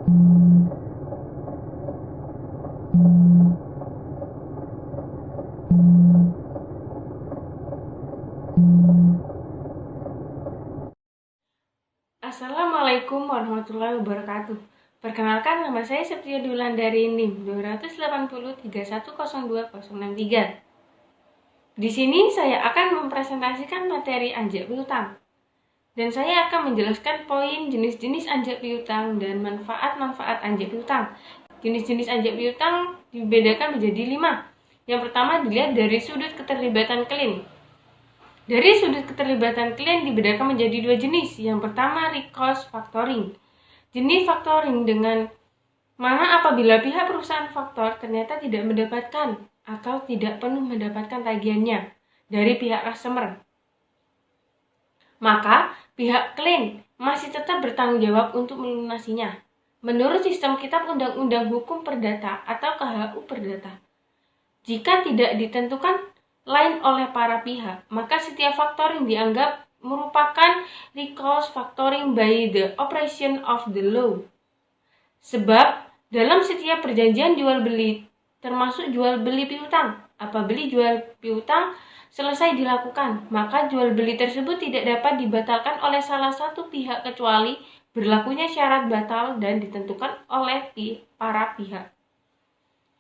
Assalamualaikum warahmatullahi wabarakatuh. Perkenalkan, nama saya Septia Dulan dari NIM 280310263. Di sini saya akan mempresentasikan materi anjak piutang. Dan saya akan menjelaskan poin jenis-jenis anjak piutang dan manfaat-manfaat anjak piutang. Jenis-jenis anjak piutang dibedakan menjadi 5. Yang pertama dilihat dari sudut keterlibatan klien. Dari sudut keterlibatan klien dibedakan menjadi 2 jenis. Yang pertama, recourse factoring. Jenis factoring dengan mana apabila pihak perusahaan faktor ternyata tidak mendapatkan atau tidak penuh mendapatkan tagihannya dari pihak customer, maka pihak klien masih tetap bertanggung jawab untuk melunasinya. Menurut sistem Kitab Undang-Undang Hukum Perdata atau KHU Perdata, jika tidak ditentukan lain oleh para pihak, maka setiap factoring dianggap merupakan recourse factoring by the operation of the law. Sebab dalam setiap perjanjian jual beli, termasuk jual beli piutang, apabila jual piutang selesai dilakukan, maka jual beli tersebut tidak dapat dibatalkan oleh salah satu pihak kecuali berlakunya syarat batal dan ditentukan oleh para pihak.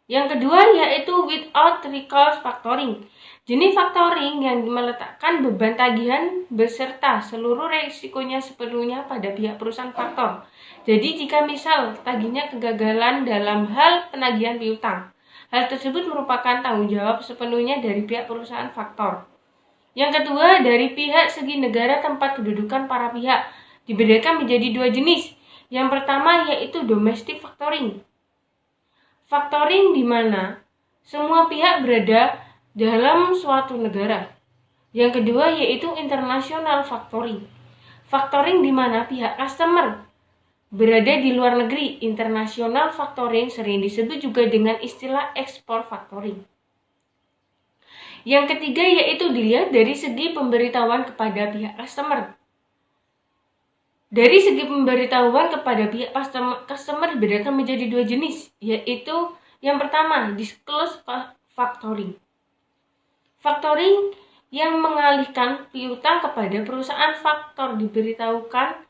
Yang kedua yaitu without recourse factoring. Jenis factoring yang meletakkan beban tagihan beserta seluruh resikonya sepenuhnya pada pihak perusahaan faktor. Jadi jika misal tagihnya kegagalan dalam hal penagihan piutang, hal tersebut merupakan tanggung jawab sepenuhnya dari pihak perusahaan faktor. Yang kedua, dari pihak segi negara tempat kedudukan para pihak dibedakan menjadi 2 jenis. Yang pertama yaitu domestic factoring. Factoring di mana semua pihak berada dalam suatu negara. Yang kedua yaitu international factoring. Factoring di mana pihak customer berada di luar negeri. International factoring sering disebut juga dengan istilah export factoring. Yang ketiga yaitu dilihat dari segi pemberitahuan kepada pihak customer. Dari segi pemberitahuan kepada pihak customer dibedakan menjadi 2 jenis, yaitu yang pertama disclose factoring. Factoring yang mengalihkan piutang kepada perusahaan faktor diberitahukan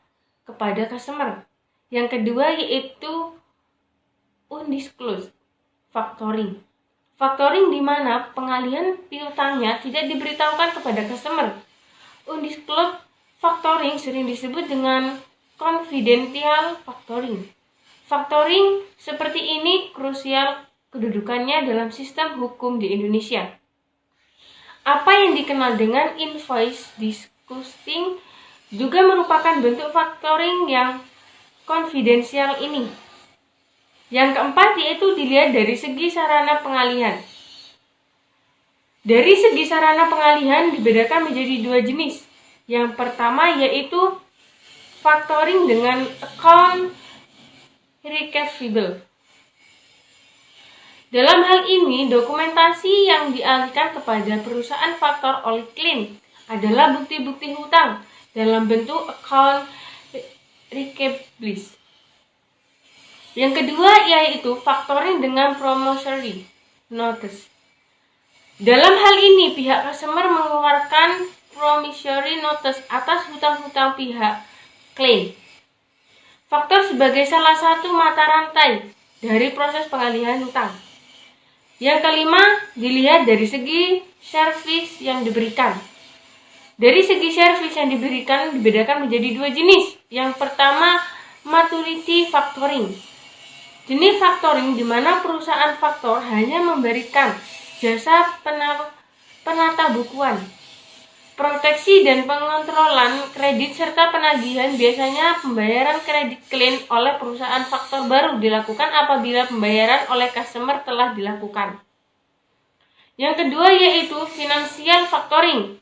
kepada customer. Yang kedua yaitu undisclosed factoring. Factoring di mana pengalihan piutangnya tidak diberitahukan kepada customer. Undisclosed factoring sering disebut dengan confidential factoring. Factoring seperti ini krusial kedudukannya dalam sistem hukum di Indonesia. Apa yang dikenal dengan invoice discounting juga merupakan bentuk factoring yang konfidensial ini. Yang keempat yaitu dilihat dari segi sarana pengalihan. Dari segi sarana pengalihan dibedakan menjadi 2 jenis. Yang pertama yaitu factoring dengan account receivable. Dalam hal ini, dokumentasi yang dialihkan kepada perusahaan faktor oleh klien adalah bukti-bukti hutang dalam bentuk account receivable. Yang kedua yaitu factoring dengan promissory notice. Dalam hal ini, pihak customer mengeluarkan promissory notice atas hutang-hutang pihak klien. Faktor sebagai salah satu mata rantai dari proses pengalihan hutang. Yang kelima, dilihat dari segi service yang diberikan. Dari segi service yang diberikan dibedakan menjadi 2 jenis. Yang pertama, maturity factoring. Jenis factoring di mana perusahaan faktor hanya memberikan jasa penata bukuan, proteksi dan pengontrolan kredit serta penagihan. Biasanya pembayaran kredit klien oleh perusahaan faktor baru dilakukan apabila pembayaran oleh customer telah dilakukan. Yang kedua yaitu financial factoring.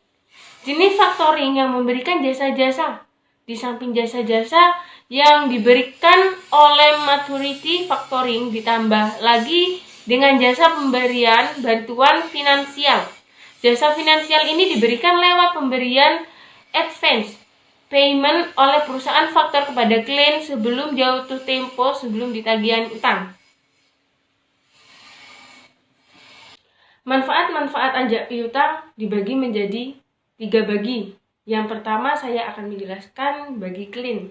Jenis factoring yang memberikan jasa-jasa. Di samping jasa-jasa yang diberikan oleh maturity factoring ditambah lagi dengan jasa pemberian bantuan finansial. Jasa finansial ini diberikan lewat pemberian advance payment oleh perusahaan faktor kepada klien sebelum jatuh tempo sebelum ditagihan utang. Manfaat-manfaat anjak piutang dibagi menjadi 3 bagi. Yang pertama saya akan menjelaskan bagi klien.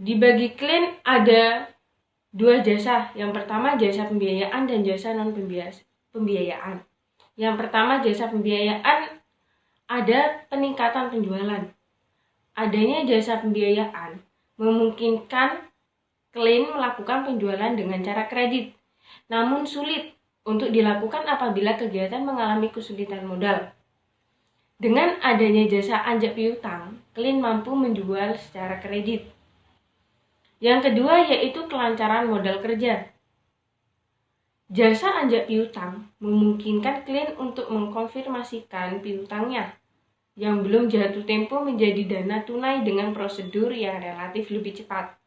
Di bagi klien ada 2 jasa. Yang pertama jasa pembiayaan dan jasa non pembiayaan. Yang pertama jasa pembiayaan ada peningkatan penjualan. Adanya jasa pembiayaan memungkinkan klien melakukan penjualan dengan cara kredit, namun sulit untuk dilakukan apabila kegiatan mengalami kesulitan modal. Dengan adanya jasa anjak piutang, klien mampu menjual secara kredit. Yang kedua yaitu kelancaran modal kerja. Jasa anjak piutang memungkinkan klien untuk mengkonfirmasikan piutangnya yang belum jatuh tempo menjadi dana tunai dengan prosedur yang relatif lebih cepat.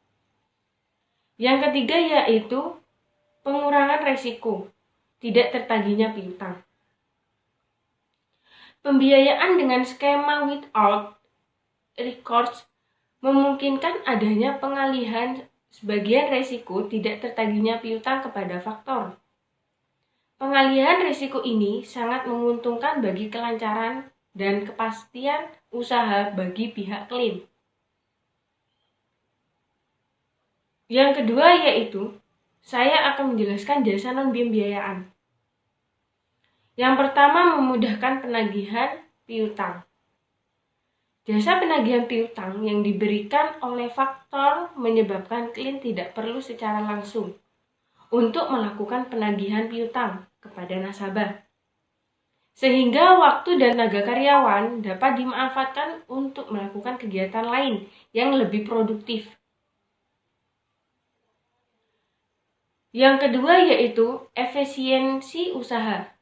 Yang ketiga yaitu pengurangan resiko, tidak tertagihnya piutang. Pembiayaan dengan skema without recourse memungkinkan adanya pengalihan sebagian resiko tidak tertagihnya piutang kepada faktor. Pengalihan risiko ini sangat menguntungkan bagi kelancaran dan kepastian usaha bagi pihak klien. Yang kedua yaitu, saya akan menjelaskan jasa non-pembiayaan. Yang pertama memudahkan penagihan piutang. Jasa penagihan piutang yang diberikan oleh faktor menyebabkan klien tidak perlu secara langsung untuk melakukan penagihan piutang kepada nasabah. Sehingga waktu dan tenaga karyawan dapat dimanfaatkan untuk melakukan kegiatan lain yang lebih produktif. Yang kedua yaitu efisiensi usaha.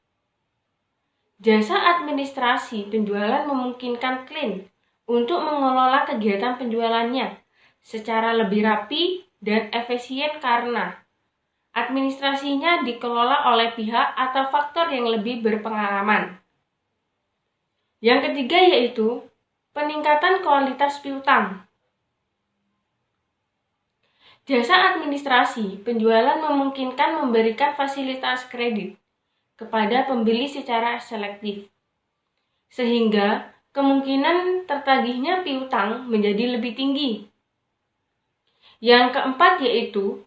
Jasa administrasi penjualan memungkinkan klien untuk mengelola kegiatan penjualannya secara lebih rapi dan efisien karena administrasinya dikelola oleh pihak atau faktor yang lebih berpengalaman. Yang ketiga yaitu peningkatan kualitas piutang. Jasa administrasi penjualan memungkinkan memberikan fasilitas kredit kepada pembeli secara selektif, sehingga kemungkinan tertagihnya piutang menjadi lebih tinggi. Yang keempat yaitu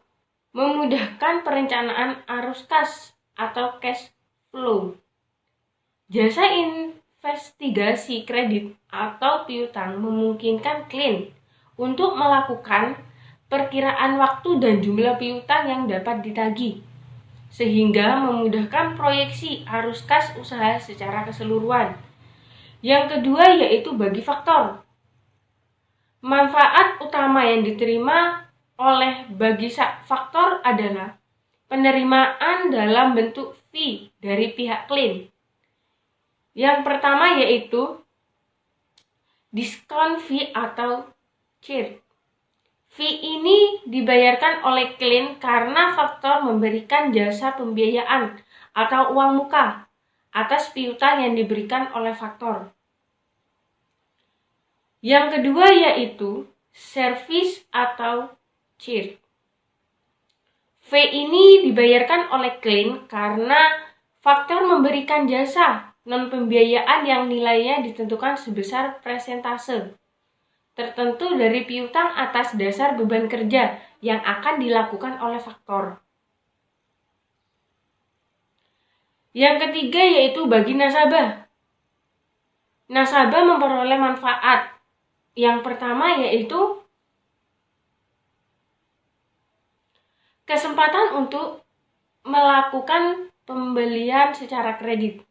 memudahkan perencanaan arus kas atau cash flow. Jasa investigasi kredit atau piutang memungkinkan klien untuk melakukan perkiraan waktu dan jumlah piutang yang dapat ditagih, sehingga memudahkan proyeksi arus kas usaha secara keseluruhan. Yang kedua yaitu bagi faktor. Manfaat utama yang diterima oleh bagi faktor adalah penerimaan dalam bentuk fee dari pihak klien. Yang pertama yaitu diskon fee atau CIR. Fee ini dibayarkan oleh klien karena faktor memberikan jasa pembiayaan atau uang muka atas piutang yang diberikan oleh faktor. Yang kedua yaitu service atau CIR. Fee ini dibayarkan oleh klien karena faktor memberikan jasa non-pembiayaan yang nilainya ditentukan sebesar persentase tertentu dari piutang atas dasar beban kerja yang akan dilakukan oleh faktor. Yang ketiga yaitu bagi nasabah. Nasabah memperoleh manfaat. Yang pertama yaitu kesempatan untuk melakukan pembelian secara kredit.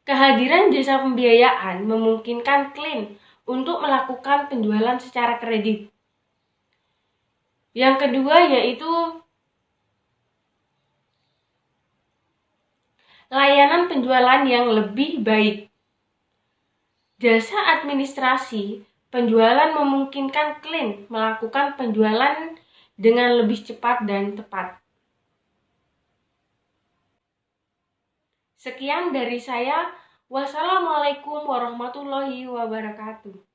Kehadiran jasa pembiayaan memungkinkan klien untuk melakukan penjualan secara kredit. Yang kedua yaitu layanan penjualan yang lebih baik. Jasa administrasi penjualan memungkinkan klien melakukan penjualan dengan lebih cepat dan tepat. Sekian dari saya. Wassalamualaikum warahmatullahi wabarakatuh.